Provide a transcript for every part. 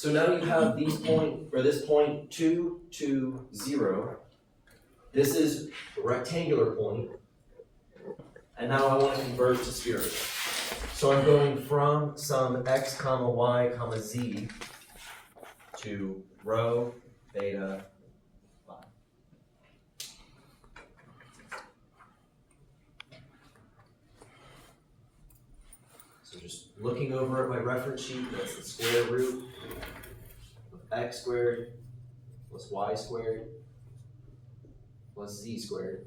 So now you have these this point 2, 2, 0. This is a rectangular point. And now I want to converge to spherical. So I'm going from some x comma y comma z to rho, beta, phi. So just looking over at my reference sheet, that's the square root of x squared plus y squared plus z squared.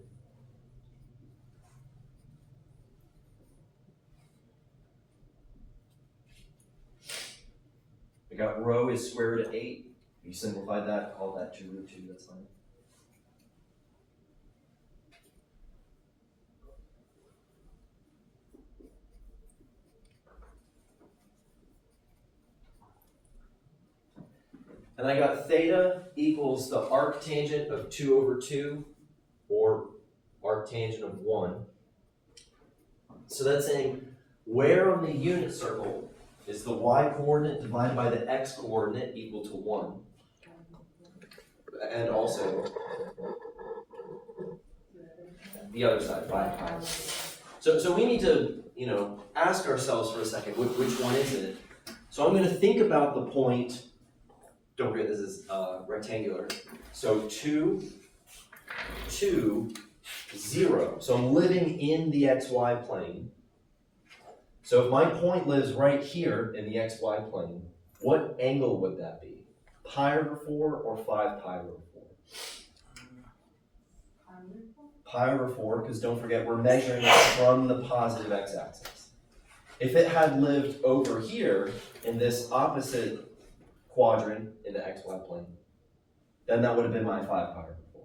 I got rho is square root of 8. You simplify that, call that 2 root 2, that's fine. And I got theta equals the arctangent of 2 over 2, or arctangent of 1. So that's saying where on the unit circle is the y-coordinate divided by the x-coordinate equal to 1. And also the other side, 5 pi. So we need to, ask ourselves for a second, which one is it? So I'm going to think about the point. Don't forget this is rectangular. So 2, 2, 0. So I'm living in the xy plane. So if my point lives right here in the xy plane, what angle would that be? Pi over 4 or 5 pi over 4? Pi over 4, because don't forget we're measuring it from the positive x-axis. If it had lived over here in this opposite quadrant in the xy plane, then that would have been my 5 pi over 4.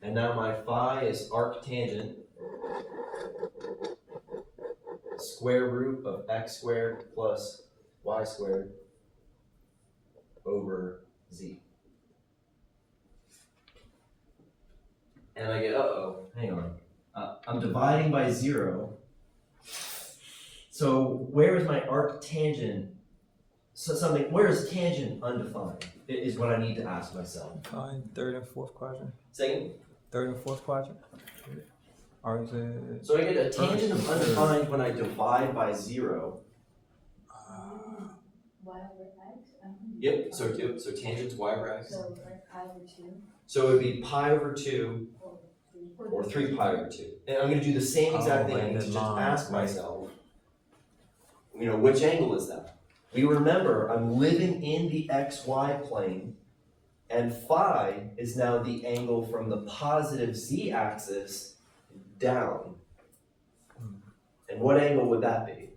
And now my phi is arctangent square root of x squared plus y squared over z. And I get, hang on. I'm dividing by 0. So where is my arctangent? So where is tangent undefined? Is what I need to ask myself. Fine, third and fourth quadrant. Second. Third and fourth quadrant. Or is it? So I get a tangent of undefined when I divide by 0. Y over x? Yep, so tangent's y over x. So like pi over 2? So it would be pi over 2 or 3 pi over 2. And I'm going to do the same exact thing. I need to just ask myself, which angle is that? We remember I'm living in the xy plane, and phi is now the angle from the positive z-axis down. And what angle would that be?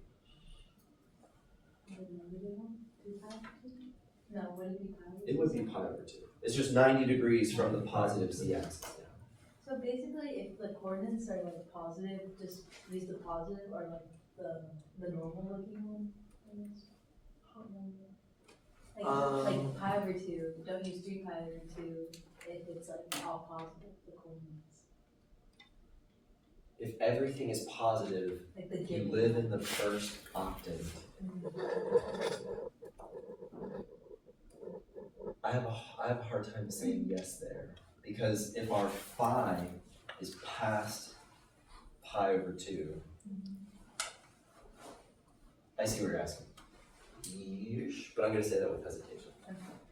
No, would it be pi over 2? It would be pi over 2. It's just 90 degrees from the positive z-axis down. So basically, if the coordinates are like positive, just use the positive or like the normal looking one. Like pi over 2, don't use 3 pi over 2 if it's like all positive, the coordinates. If everything is positive, Like the you live in the first octave. I have a hard time saying yes there, because if our phi is past pi over 2, I see what you're asking. Yeesh, but I'm going to say that with hesitation.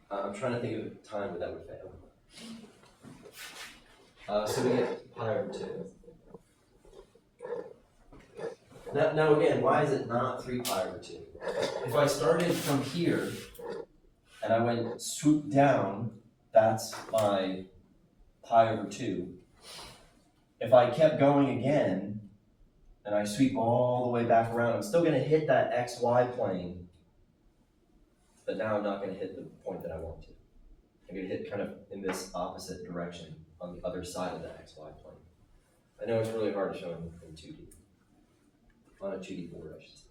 I'm trying to think of a time where that would fail. So we get pi over 2. Now again, why is it not 3 pi over 2? If I started from here and I went swoop down, that's my pi over 2. If I kept going again and I sweep all the way back around, I'm still going to hit that xy plane, but now I'm not going to hit the point that I want to. I'm going to hit kind of in this opposite direction on the other side of the xy plane. I know it's really hard to show in 2D. On a 2D board, I should say.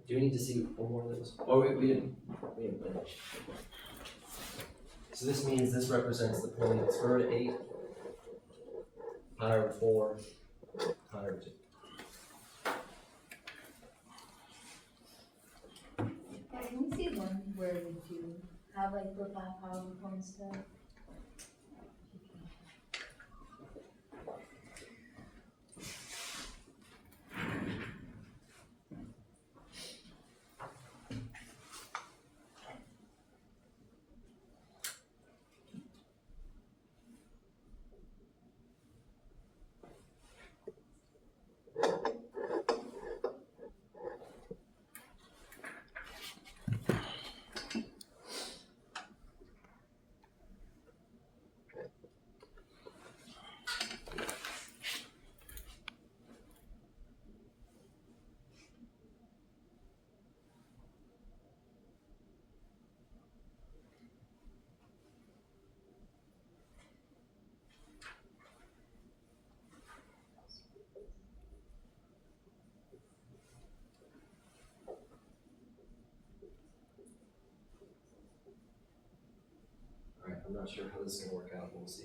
Do we need to see one more of those? Oh, we didn't finish. So this means this represents the point square root of 8, pi over 4, pi over 2. Yeah, can we see one where we do have like the PowerPoint stuff? Alright, I'm not sure how this is going to work out, we'll see.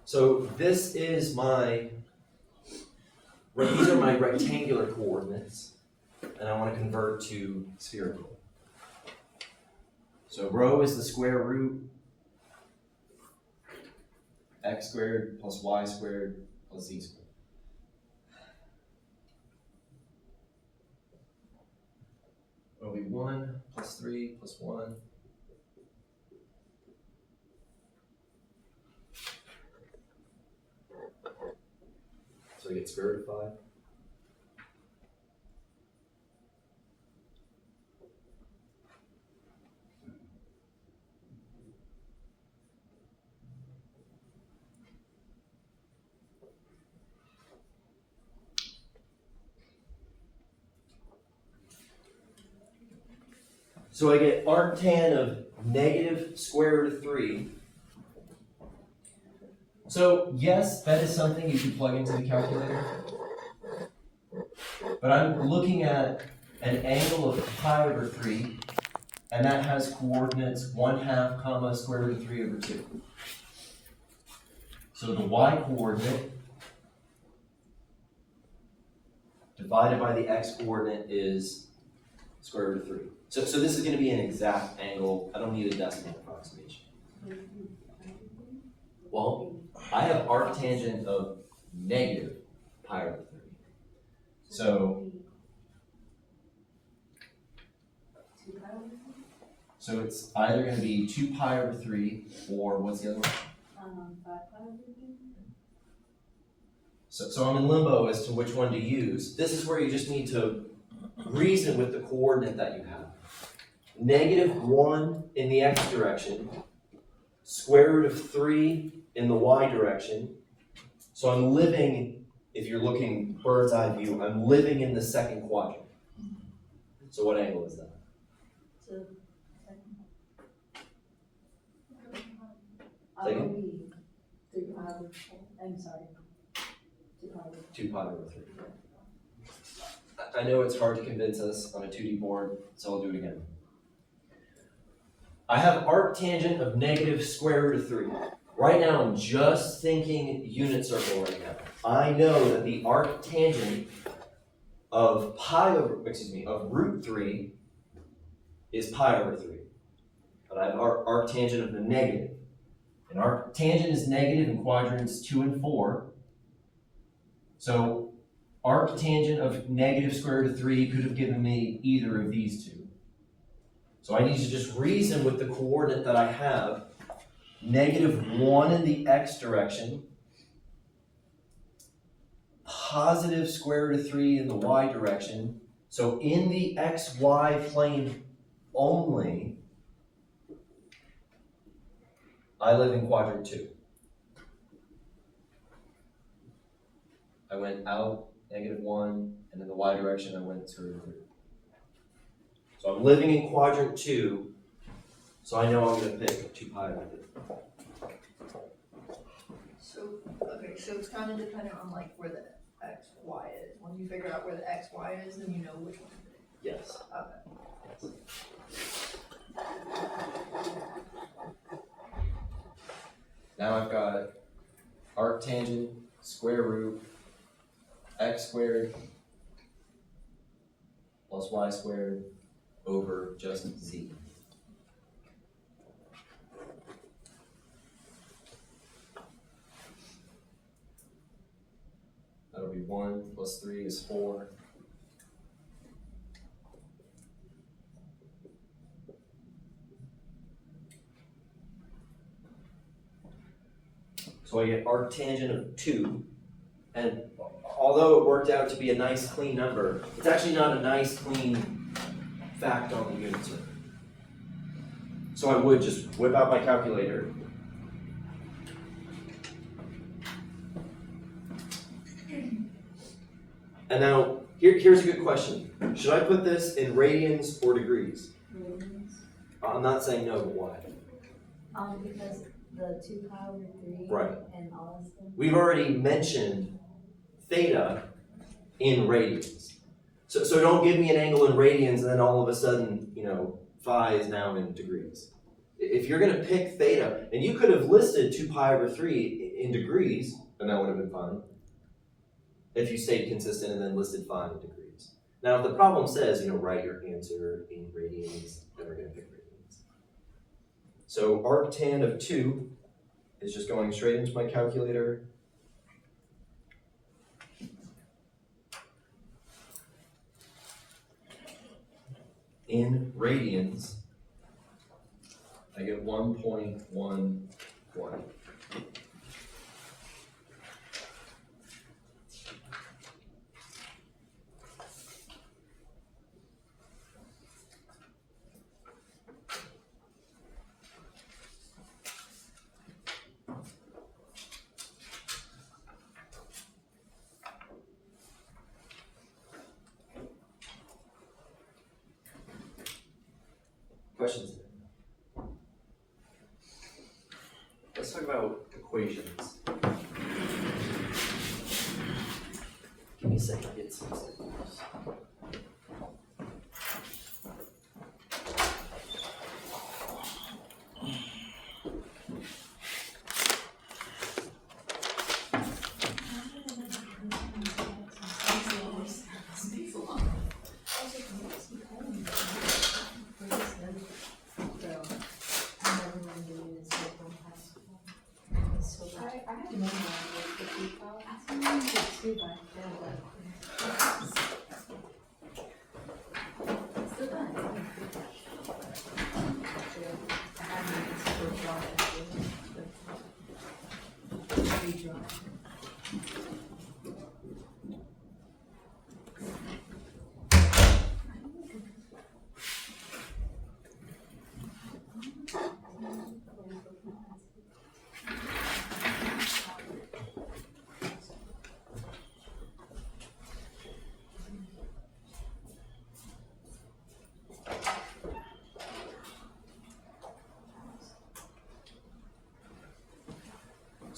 So this is these are my rectangular coordinates, and I want to convert to spherical. So rho is the square root x squared plus y squared plus z squared. It'll be 1 plus 3 plus 1. So I get square root of 5. So I get arctan of negative square root of 3. So yes, that is something you can plug into the calculator. But I'm looking at an angle of pi over 3, and that has coordinates 1/2 comma square root of 3 over 2. So the y coordinate divided by the x coordinate is square root of 3. So this is going to be an exact angle. I don't need a decimal approximation. Well, I have arctangent of negative pi over 3. So it's either going to be 2 pi over 3 or what's the other one? 5 pi over 3. So I'm in limbo as to which one to use. This is where you just need to reason with the coordinate that you have. Negative 1 in the x direction, square root of 3 in the y direction. So I'm living, if you're looking bird's eye view, I'm living in the second quadrant. So what angle is that? So, Second? be 3 pi over 4. I'm sorry. 2 pi over 2 pi over 3. I know it's hard to convince us on a 2D board, so I'll do it again. I have arctangent of negative square root of 3. Right now, I'm just thinking unit circle right now. I know that the arctangent of of root 3 is pi over 3. But I have arctangent of the negative. And arctangent is negative in quadrants 2 and 4. So arctangent of negative square root of 3 could have given me either of these two. So I need to just reason with the coordinate that I have. Negative 1 in the x direction, positive square root of 3 in the y direction. So in the xy plane only, I live in quadrant 2. I went out negative 1, and in the y direction I went square root of 3. So I'm living in quadrant 2, so I know I'm going to pick 2 pi over 3. So it's kind of dependent on like where the x, y is. When you figure out where the x, y is, then you know which one to pick. Yes. Okay. Yes. Now I've got arctangent, square root, x squared plus y squared over just z. That'll be 1 plus 3 is 4. So I get arctangent of 2, and although it worked out to be a nice clean number, it's actually not a nice clean fact on the unit circuit. So I would just whip out my calculator. And now, here's a good question. Should I put this in radians or degrees? Radians. I'm not saying no, but why? Because the 2 pi over 3 Right. and all that stuff. We've already mentioned theta in radians. So don't give me an angle in radians and then all of a sudden, phi is now in degrees. If you're going to pick theta, and you could have listed 2 pi over 3 in degrees, and that would have been fine. If you stayed consistent and then listed phi in degrees. Now, if the problem says, write your answer in radians, then we're going to pick radians. So arctan of 2 is just going straight into my calculator. In radians, I get 1.11. Questions? Let's talk about equations. Give me a second, I'll get some stickers.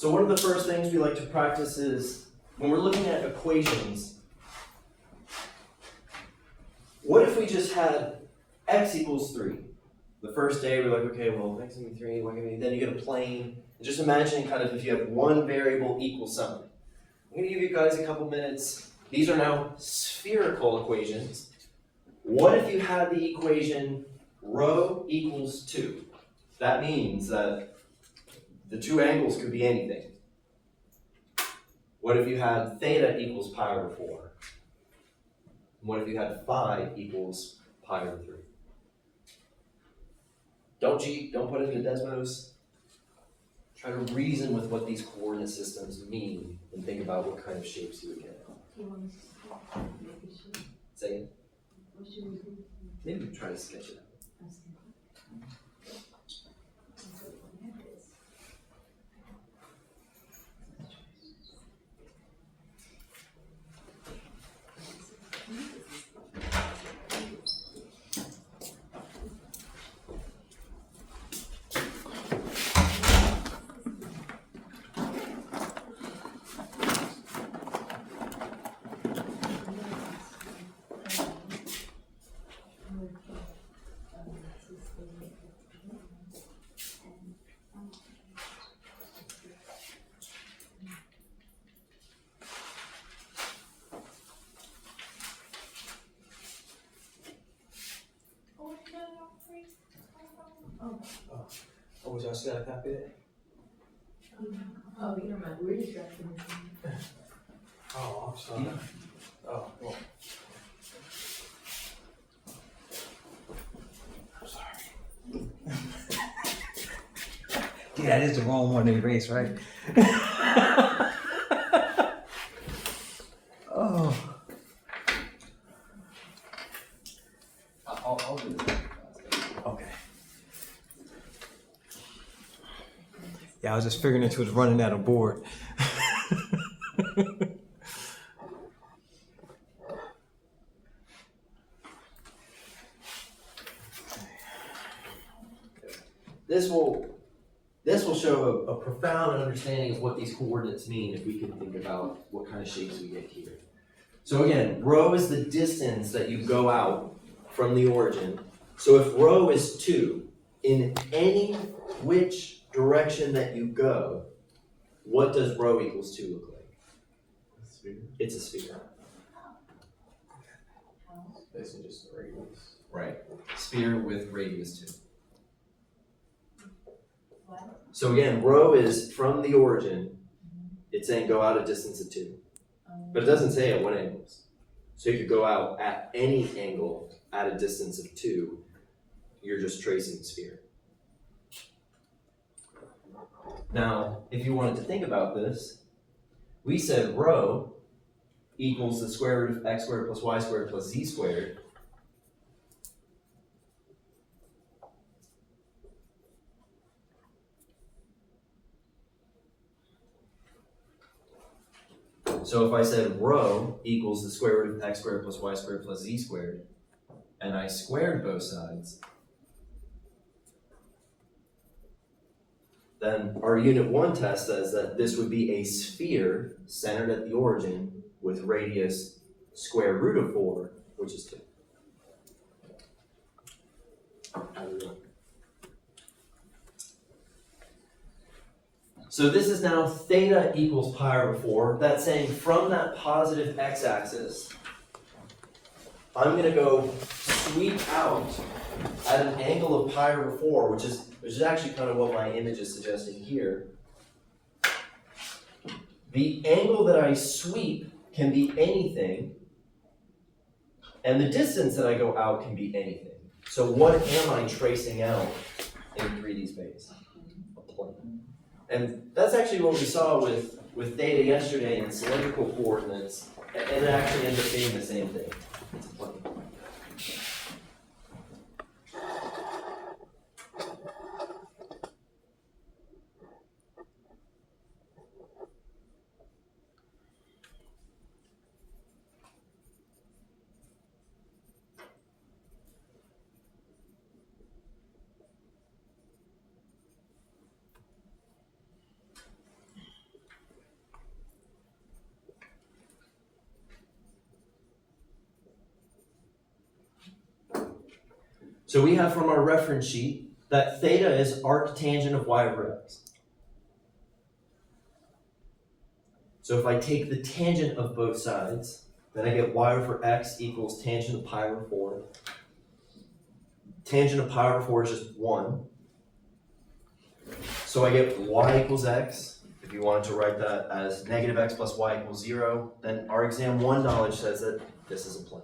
So one of the first things we like to practice is, when we're looking at equations, what if we just had x equals 3? The first day we're like, okay, well, x give me 3, y give me, then you get a plane. And just imagine kind of if you have one variable equal something. I'm going to give you guys a couple minutes. These are now spherical equations. What if you had the equation rho equals 2? That means that the two angles could be anything. What if you had theta equals pi over 4? What if you had phi equals pi over 3? Don't cheat, don't put it into Desmos. Try to reason with what these coordinate systems mean and think about what kind of shapes you would get. Say it. What should we do? Maybe try to sketch it out. Should I copy it? Oh, never mind, we're distracted. Oh, I'm sorry. Oh, well. I'm sorry. Yeah, that is the wrong one to erase, right? Oh. I'll do this. Okay. Yeah, I was just figuring that you was running out of board. This will show a profound understanding of what these coordinates mean if we can think about what kind of shapes we get here. So again, rho is the distance that you go out from the origin. So if rho is 2, in any which direction that you go, what does rho equals 2 look like? A sphere. It's a sphere. Basically just the radius. Right. Sphere with radius 2. What? So again, rho is from the origin. It's saying go out a distance of 2. But it doesn't say at what angles. So you could go out at any angle at a distance of 2. You're just tracing the sphere. Now, if you wanted to think about this, we said rho equals the square root of x squared plus y squared plus z squared. So if I said rho equals the square root of x squared plus y squared plus z squared, and I squared both sides, then our unit 1 test says that this would be a sphere centered at the origin with radius square root of 4, which is 2. So this is now theta equals pi over 4. That's saying from that positive x-axis, I'm going to go sweep out at an angle of pi over 4, which is actually kind of what my image is suggesting here. The angle that I sweep can be anything, and the distance that I go out can be anything. So what am I tracing out in 3D space? A plane. And that's actually what we saw with theta yesterday in cylindrical coordinates, and it actually ends up being the same thing. It's a plane. So we have from our reference sheet that theta is arctangent of y over x. So if I take the tangent of both sides, then I get y over x equals tangent of pi over 4. Tangent of pi over 4 is just 1. So I get y equals x. If you wanted to write that as negative x plus y equals 0, then our exam 1 knowledge says that this is a plane.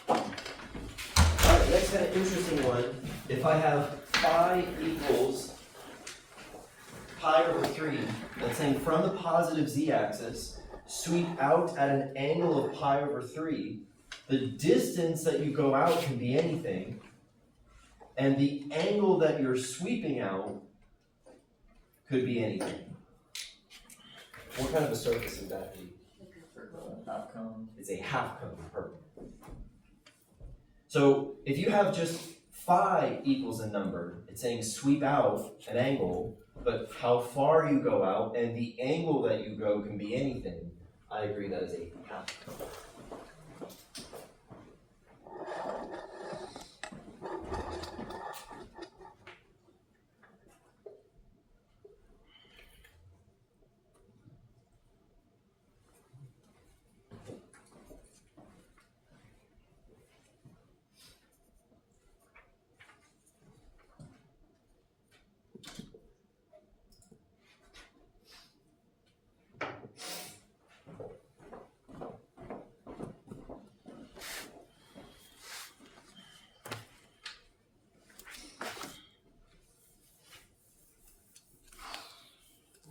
Alright, next kind of interesting one. If I have phi equals pi over 3, that's saying from the positive z-axis, sweep out at an angle of pi over 3, the distance that you go out can be anything, and the angle that you're sweeping out could be anything. What kind of a surface would that be? Half cone. It's a half cone, perfect. So if you have just phi equals a number, it's saying sweep out an angle, but how far you go out and the angle that you go can be anything. I agree that is a half cone.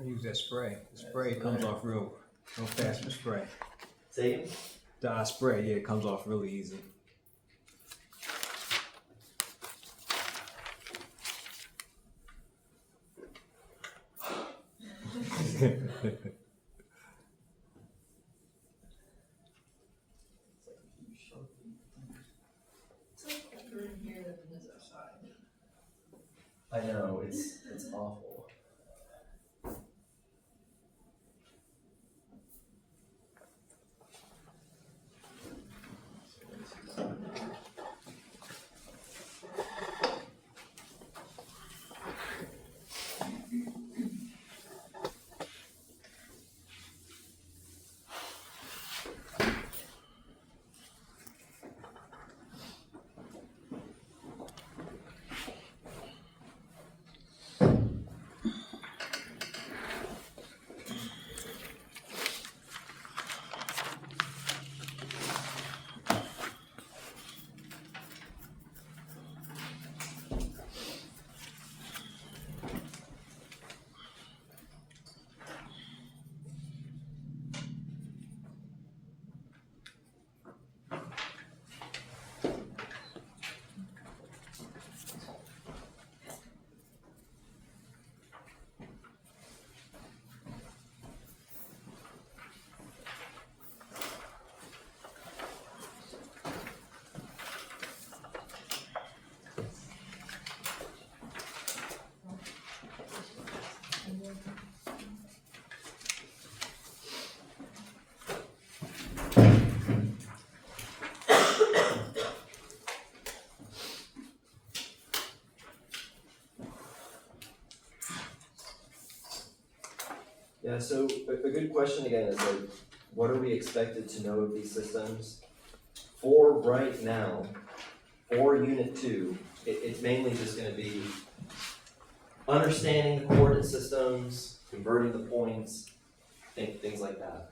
I use that spray. The spray comes off real fast with spray. Say again? The spray, yeah, it comes off really easy. It's like colder in here than it is outside. I know, it's awful. Yeah, so a good question again is like, what are we expected to know of these systems? For right now, for Unit 2, it's mainly just gonna be understanding the coordinate systems, converting the points, things like that.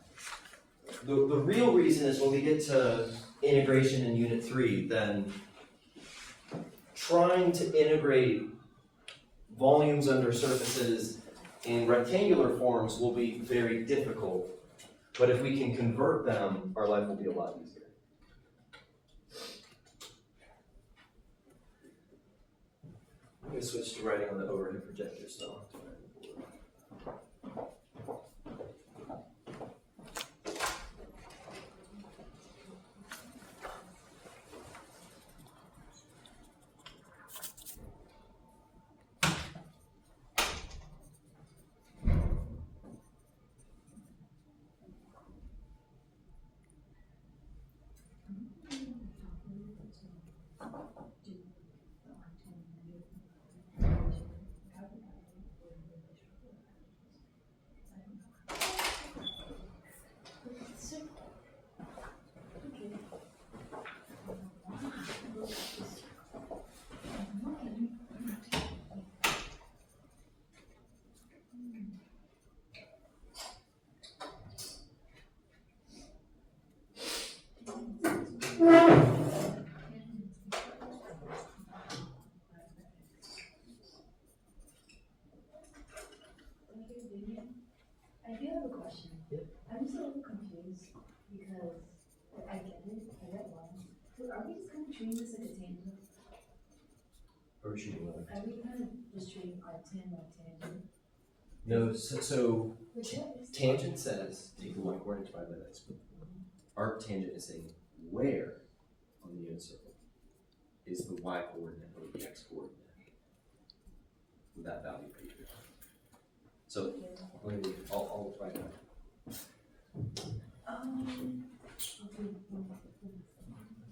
The real reason is when we get to integration in Unit 3, then trying to integrate volumes under surfaces in rectangular forms will be very difficult, but if we can convert them, our life will be a lot easier. I'm going to switch to writing on the overhead projector still. I do have a question. Yep. I'm just a little confused because I get it, I read one. So are we just kind of treating this like a tangent? Or shooting one. Are we kind of just treating arctan like tangent? No, so Which what is tangent says take the y coordinate divided by the x coordinate. Arctangent is saying where on the unit circle is the y coordinate or the x coordinate with that value right here. So let me, I'll write that.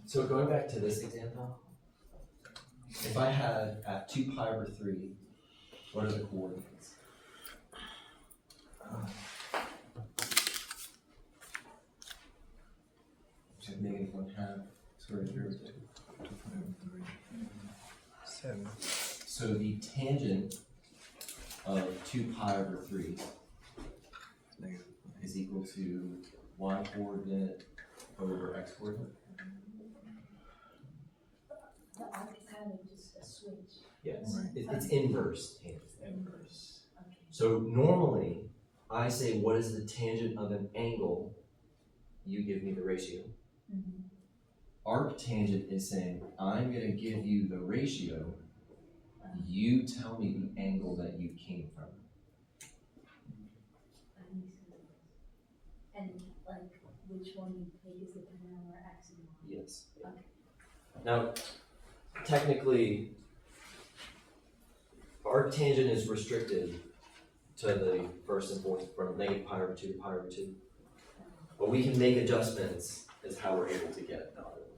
So going back to this example, if I had at 2 pi over 3, what are the coordinates? So negative 1/2 square root of 2. 7. So the tangent of 2 pi over 3 is equal to y coordinate over x coordinate? the arc is kind of just a switch. Yes. Right. It's inverse tangent. Inverse. Okay. So normally, I say, what is the tangent of an angle? You give me the ratio. Mhm. Arctangent is saying, I'm gonna give you the ratio, you tell me the angle that you came from. That makes sense. And like, which one you take is dependent on our x and y. Yes. Okay. Now, technically, arctangent is restricted to the first and fourth from negative pi over 2 to pi over 2. But we can make adjustments as how we're able to get out of it.